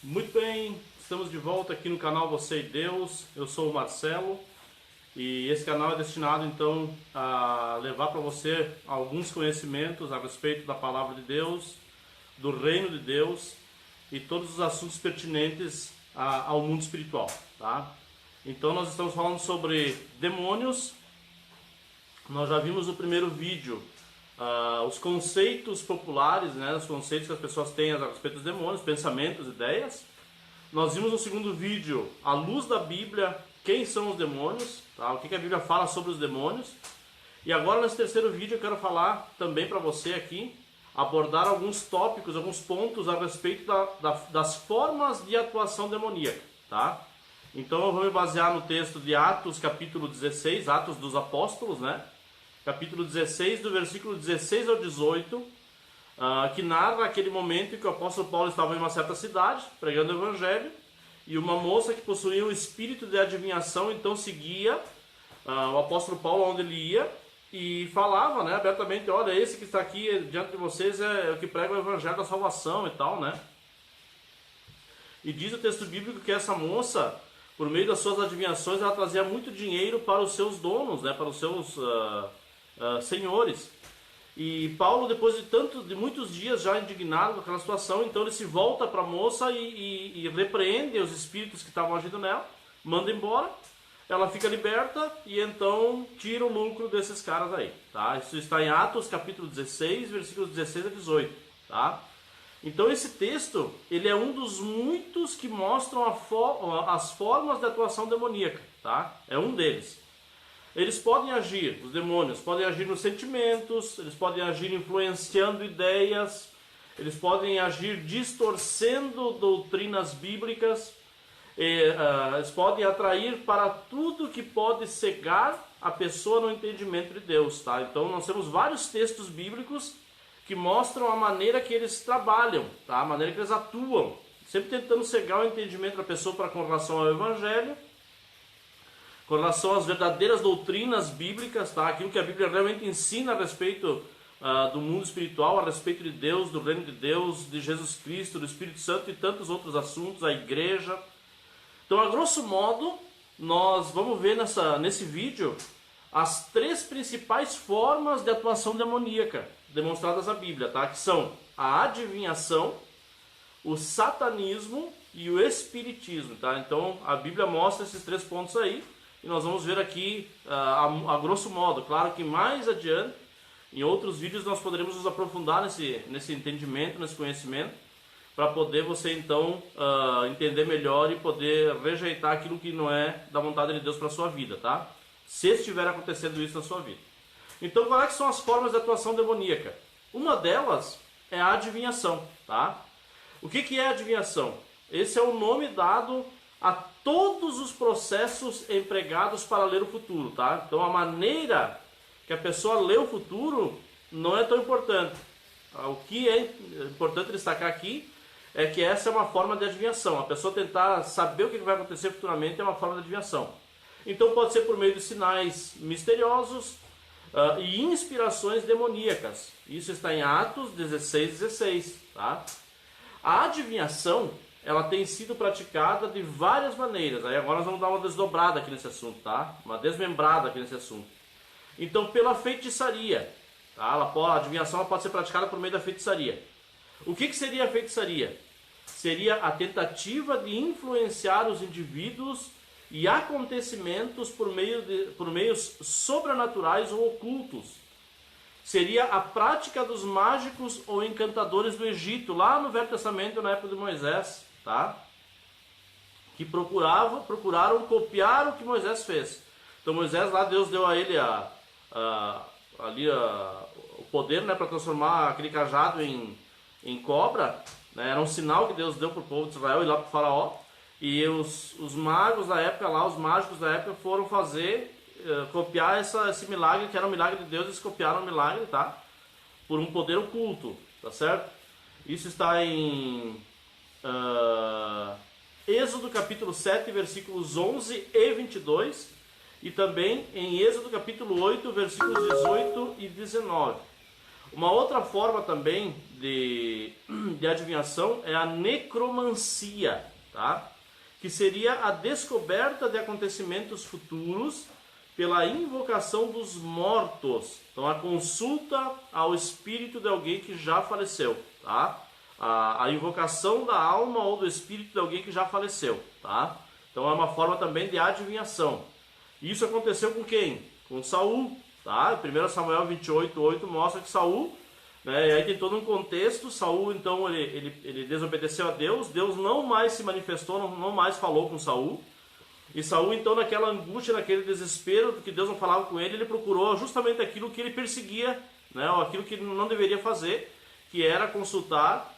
Muito bem, estamos de volta aqui no canal Você e Deus. Eu sou o Marcelo e esse canal é destinado então a levar para você alguns conhecimentos a respeito da palavra de Deus, do reino de Deus e todos os assuntos pertinentes ao mundo espiritual, tá? Então nós estamos falando sobre demônios. Nós já vimos no primeiro vídeo os conceitos populares, né, os conceitos que as pessoas têm a respeito dos demônios, pensamentos, ideias. Nós vimos no segundo vídeo, à luz da Bíblia, quem são os demônios, tá? O que a Bíblia fala sobre os demônios. E agora nesse terceiro vídeo eu quero falar também para você aqui, abordar alguns tópicos, alguns pontos a respeito das formas de atuação demoníaca, tá? Então eu vou me basear no texto de Atos capítulo 16, Atos dos Apóstolos, né? Capítulo 16, do versículo 16 ao 18, que narra aquele momento em que o apóstolo Paulo estava em uma certa cidade, pregando o evangelho, e uma moça que possuía o espírito de adivinhação, então seguia o apóstolo Paulo onde ele ia, e falava, né, abertamente: olha, esse que está aqui diante de vocês é o que prega o evangelho da salvação e tal, né? E diz o texto bíblico que essa moça, por meio das suas adivinhações, ela trazia muito dinheiro para os seus donos, né, para os seus senhores. E Paulo, depois de muitos dias já indignado com aquela situação, então ele se volta para a moça e repreende os espíritos que estavam agindo nela, manda embora, ela fica liberta e então tira o lucro desses caras aí, tá? Isso está em Atos capítulo 16, versículos 16 a 18, tá? Então esse texto, ele é um dos muitos que mostram as formas de atuação demoníaca, tá? É um deles. Eles podem agir, os demônios podem agir nos sentimentos, eles podem agir influenciando ideias, eles podem agir distorcendo doutrinas bíblicas, eles podem atrair para tudo que pode cegar a pessoa no entendimento de Deus, tá? Então nós temos vários textos bíblicos que mostram a maneira que eles trabalham, tá? A maneira que eles atuam, sempre tentando cegar o entendimento da pessoa com relação ao evangelho, com relação às verdadeiras doutrinas bíblicas, tá? Aquilo que a Bíblia realmente ensina a respeito do mundo espiritual, a respeito de Deus, do reino de Deus, de Jesus Cristo, do Espírito Santo e tantos outros assuntos, a igreja. Então, a grosso modo, nós vamos ver nesse vídeo as três principais formas de atuação demoníaca demonstradas na Bíblia, tá? Que são a adivinhação, o satanismo e o espiritismo, tá? Então, a Bíblia mostra esses três pontos aí. E nós vamos ver aqui a grosso modo. Claro que mais adiante, em outros vídeos, nós poderemos nos aprofundar nesse entendimento, nesse conhecimento, para poder você então entender melhor e poder rejeitar aquilo que não é da vontade de Deus para a sua vida, tá? Se estiver acontecendo isso na sua vida. Então, quais são as formas de atuação demoníaca? Uma delas é a adivinhação, tá? O que é adivinhação? Esse é o nome dado a todos os processos empregados para ler o futuro, tá? Então a maneira que a pessoa lê o futuro não é tão importante. O que é importante destacar aqui é que essa é uma forma de adivinhação. A pessoa tentar saber o que vai acontecer futuramente é uma forma de adivinhação. Então pode ser por meio de sinais misteriosos e inspirações demoníacas. Isso está em Atos 16:16, tá? A adivinhação, ela tem sido praticada de várias maneiras. Aí agora nós vamos dar uma desdobrada aqui nesse assunto, tá? Uma desmembrada aqui nesse assunto. Então, pela feitiçaria, tá? A adivinhação pode ser praticada por meio da feitiçaria. O que seria a feitiçaria? Seria a tentativa de influenciar os indivíduos e acontecimentos por meios sobrenaturais ou ocultos. Seria a prática dos mágicos ou encantadores do Egito, lá no Velho Testamento, na época de Moisés, tá? Que procuraram copiar o que Moisés fez. Então Moisés lá, Deus deu a ele o poder, né, para transformar aquele cajado em cobra, né? Era um sinal que Deus deu para o povo de Israel e lá para o faraó. E os magos da época lá, os mágicos da época foram copiar esse milagre, que era um milagre de Deus. Eles copiaram o milagre, tá? Por um poder oculto, tá certo? Isso está em Êxodo capítulo 7, versículos 11 e 22, e também em Êxodo capítulo 8, versículos 18 e 19. Uma outra forma também de adivinhação é a necromancia, tá? Que seria a descoberta de acontecimentos futuros pela invocação dos mortos. Então, a consulta ao espírito de alguém que já faleceu, tá? A invocação da alma ou do espírito de alguém que já faleceu, tá? Então, é uma forma também de adivinhação. Isso aconteceu com quem? Com Saul, tá? 1 Samuel 28:8 mostra que Saul, né, e aí tem todo um contexto. Saul, então, ele desobedeceu a Deus. Deus não mais se manifestou, não mais falou com Saul. E Saul, então, naquela angústia, naquele desespero, que Deus não falava com ele procurou justamente aquilo que ele perseguia, né, ou aquilo que ele não deveria fazer, que era consultar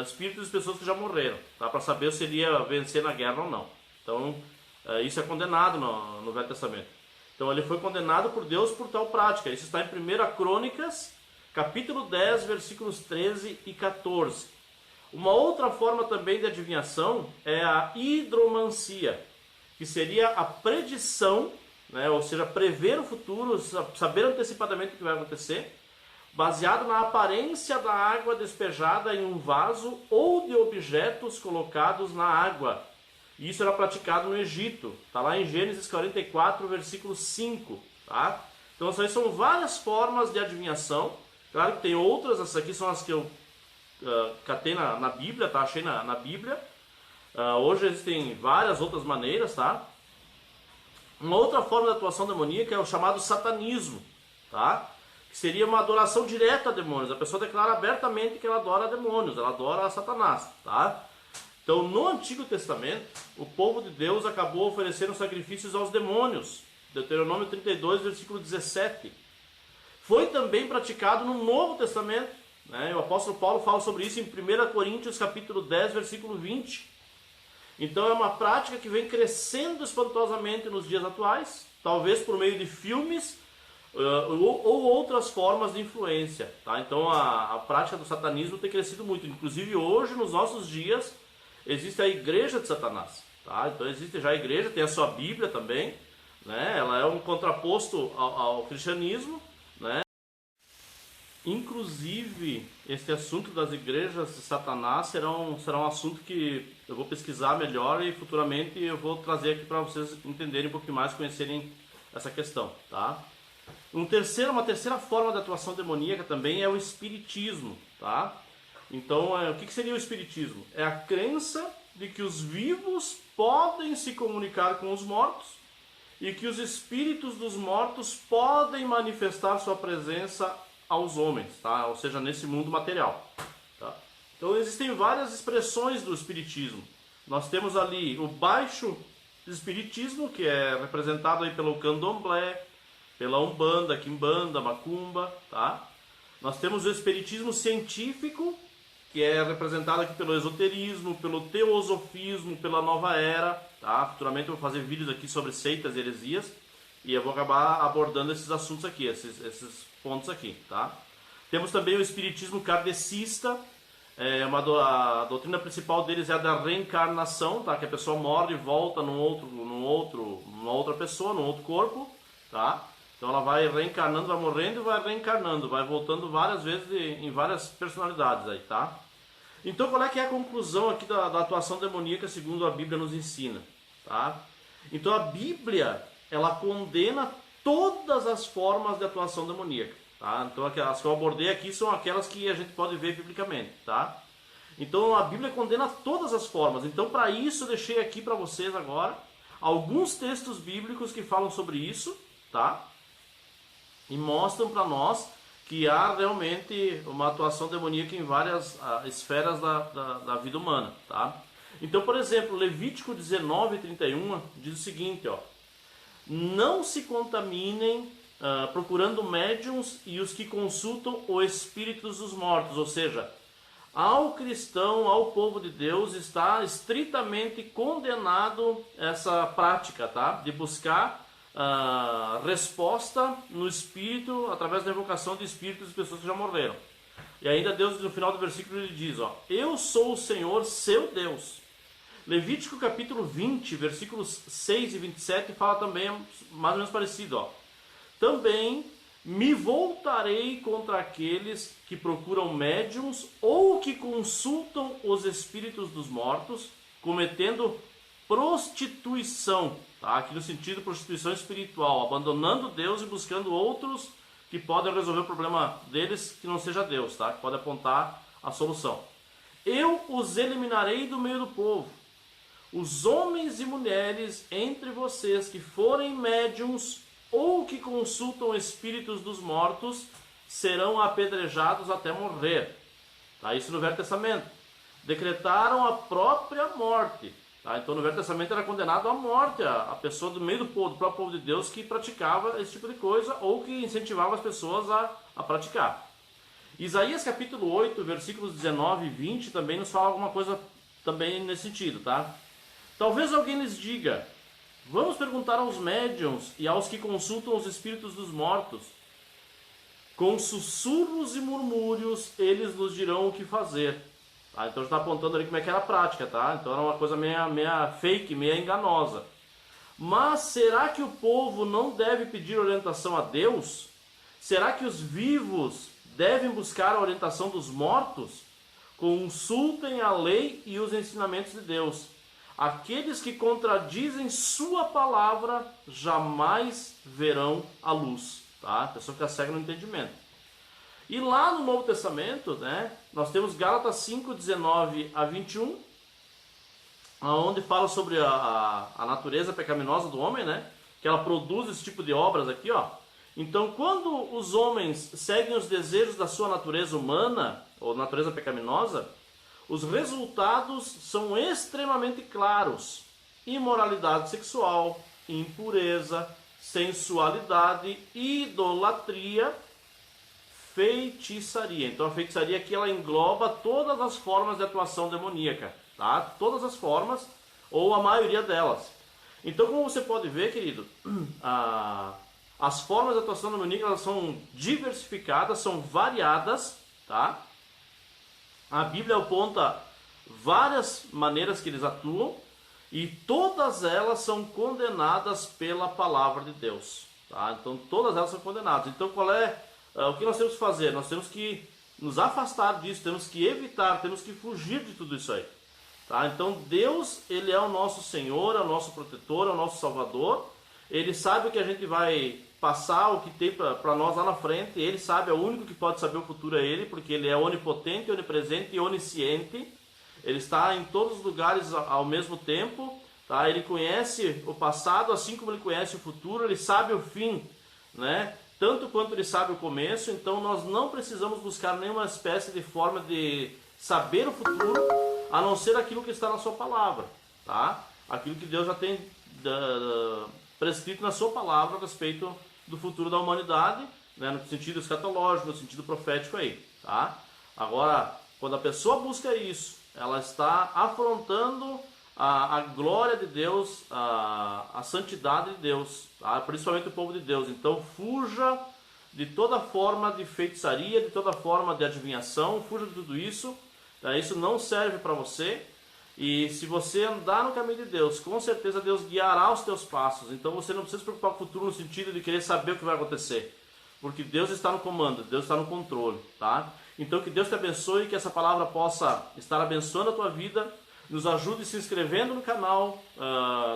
espíritos de pessoas que já morreram, tá, para saber se ele ia vencer na guerra ou não. Então, isso é condenado no Velho Testamento. Então, ele foi condenado por Deus por tal prática. Isso está em 1 Crônicas, capítulo 10, versículos 13 e 14. Uma outra forma também de adivinhação é a hidromancia, que seria a predição, né, ou seja, prever o futuro, saber antecipadamente o que vai acontecer, baseado na aparência da água despejada em um vaso ou de objetos colocados na água. Isso era praticado no Egito, está lá em Gênesis 44, versículo 5. Tá? Então, essas são várias formas de adivinhação. Claro que tem outras, essas aqui são as que eu catei na Bíblia, tá? Achei na Bíblia. Hoje existem várias outras maneiras, tá? Uma outra forma de atuação demoníaca é o chamado satanismo, tá? Que seria uma adoração direta a demônios. A pessoa declara abertamente que ela adora demônios, ela adora a Satanás, tá? Então, no Antigo Testamento, o povo de Deus acabou oferecendo sacrifícios aos demônios. Deuteronômio 32, versículo 17. Foi também praticado no Novo Testamento, né? O apóstolo Paulo fala sobre isso em 1 Coríntios capítulo 10, versículo 20. Então é uma prática que vem crescendo espantosamente nos dias atuais, talvez por meio de filmes ou outras formas de influência. Tá? Então a prática do satanismo tem crescido muito. Inclusive hoje, nos nossos dias, existe a igreja de Satanás. Tá? Então existe já a igreja, tem a sua Bíblia também, né? Ela é um contraposto ao cristianismo, né? Inclusive, esse assunto das igrejas de Satanás será um assunto que eu vou pesquisar melhor e futuramente eu vou trazer aqui para vocês entenderem um pouquinho mais, conhecerem essa questão, tá? Uma terceira forma de atuação demoníaca também é o espiritismo, tá? Então, o que seria o espiritismo? É a crença de que os vivos podem se comunicar com os mortos e que os espíritos dos mortos podem manifestar sua presença aos homens, tá? Ou seja, nesse mundo material. Tá? Então existem várias expressões do espiritismo. Nós temos ali o baixo espiritismo, que é representado aí pelo candomblé, pela umbanda, quimbanda, macumba. Tá? Nós temos o espiritismo científico, que é representado aqui pelo esoterismo, pelo teosofismo, pela nova era. Tá? Futuramente eu vou fazer vídeos aqui sobre seitas e heresias e eu vou acabar abordando esses assuntos aqui, esses pontos aqui, tá? Temos também o espiritismo kardecista. A doutrina principal deles é a da reencarnação, tá? Que a pessoa morre e volta numa outra pessoa, num outro corpo, tá? Então ela vai reencarnando, vai morrendo e vai reencarnando, vai voltando várias vezes em várias personalidades aí, tá? Então qual é que é a conclusão aqui da atuação demoníaca segundo a Bíblia nos ensina, tá? Então a Bíblia, ela condena todas as formas de atuação demoníaca, tá? Então as que eu abordei aqui são aquelas que a gente pode ver biblicamente, tá? Então a Bíblia condena todas as formas. Então para isso eu deixei aqui para vocês agora alguns textos bíblicos que falam sobre isso, tá? E mostram para nós que há realmente uma atuação demoníaca em várias esferas da vida humana, tá? Então, por exemplo, Levítico 19:31 diz o seguinte, ó: não se contaminem procurando médiuns e os que consultam os espíritos dos mortos. Ou seja, ao cristão, ao povo de Deus, está estritamente condenado essa prática, tá? De buscar resposta no espírito, através da invocação de espíritos de pessoas que já morreram. E ainda Deus, no final do versículo, ele diz, ó: eu sou o Senhor, seu Deus. Levítico capítulo 20, versículos 6 e 27, fala também mais ou menos parecido, ó: também me voltarei contra aqueles que procuram médiums ou que consultam os espíritos dos mortos, cometendo prostituição, tá? Aqui no sentido de prostituição espiritual, abandonando Deus e buscando outros que podem resolver o problema deles que não seja Deus, tá? Que pode apontar a solução. Eu os eliminarei do meio do povo. Os homens e mulheres entre vocês que forem médiums ou que consultam espíritos dos mortos serão apedrejados até morrer. Tá? Isso no Velho Testamento. Decretaram a própria morte. Tá? Então no Velho Testamento era condenado à morte a pessoa do meio do próprio povo de Deus que praticava esse tipo de coisa ou que incentivava as pessoas a praticar. Isaías capítulo 8, versículos 19 e 20 também nos fala alguma coisa também nesse sentido. Tá? Talvez alguém lhes diga: vamos perguntar aos médiuns e aos que consultam os espíritos dos mortos. Com sussurros e murmúrios eles nos dirão o que fazer. Tá? Então está apontando ali como é que era a prática, tá? Então era uma coisa meia fake, meia enganosa. Mas será que o povo não deve pedir orientação a Deus? Será que os vivos devem buscar a orientação dos mortos? Consultem a lei e os ensinamentos de Deus. Aqueles que contradizem sua palavra jamais verão a luz. Tá? A pessoa fica cega no entendimento. E lá no Novo Testamento, né, nós temos Gálatas 5, 19 a 21, onde fala sobre a natureza pecaminosa do homem, né, que ela produz esse tipo de obras aqui, ó. Então, quando os homens seguem os desejos da sua natureza humana, ou natureza pecaminosa, os resultados são extremamente claros: imoralidade sexual, impureza, sensualidade, idolatria, feitiçaria. Então a feitiçaria aqui ela engloba todas as formas de atuação demoníaca, tá? Todas as formas, ou a maioria delas. Então, como você pode ver, querido, as formas de atuação demoníaca elas são diversificadas, são variadas, tá? A Bíblia aponta várias maneiras que eles atuam e todas elas são condenadas pela palavra de Deus. Tá? Então todas elas são condenadas. Então o que nós temos que fazer? Nós temos que nos afastar disso, temos que evitar, temos que fugir de tudo isso aí. Tá? Então Deus, Ele é o nosso Senhor, é o nosso protetor, é o nosso Salvador. Ele sabe o que a gente vai passar, o que tem para nós lá na frente. Ele sabe, é o único que pode saber o futuro é Ele, porque Ele é onipotente, onipresente e onisciente. Ele está em todos os lugares ao mesmo tempo. Tá? Ele conhece o passado, assim como Ele conhece o futuro. Ele sabe o fim, né? Tanto quanto Ele sabe o começo. Então nós não precisamos buscar nenhuma espécie de forma de saber o futuro, a não ser aquilo que está na sua palavra. Tá? Aquilo que Deus já tem prescrito na sua palavra a respeito do futuro da humanidade, né, no sentido escatológico, no sentido profético aí, tá? Agora, quando a pessoa busca isso, ela está afrontando a glória de Deus, a santidade de Deus, tá? Principalmente o povo de Deus. Então fuja de toda forma de feitiçaria, de toda forma de adivinhação, fuja de tudo isso, tá? Isso não serve para você. E se você andar no caminho de Deus, com certeza Deus guiará os teus passos. Então você não precisa se preocupar com o futuro no sentido de querer saber o que vai acontecer. Porque Deus está no comando, Deus está no controle, tá? Então que Deus te abençoe, que essa palavra possa estar abençoando a tua vida. Nos ajude se inscrevendo no canal,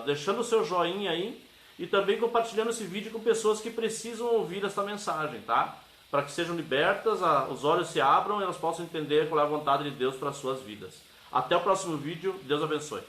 deixando o seu joinha aí. E também compartilhando esse vídeo com pessoas que precisam ouvir esta mensagem, tá? Para que sejam libertas, os olhos se abram e elas possam entender qual é a vontade de Deus para as suas vidas. Até o próximo vídeo. Deus abençoe.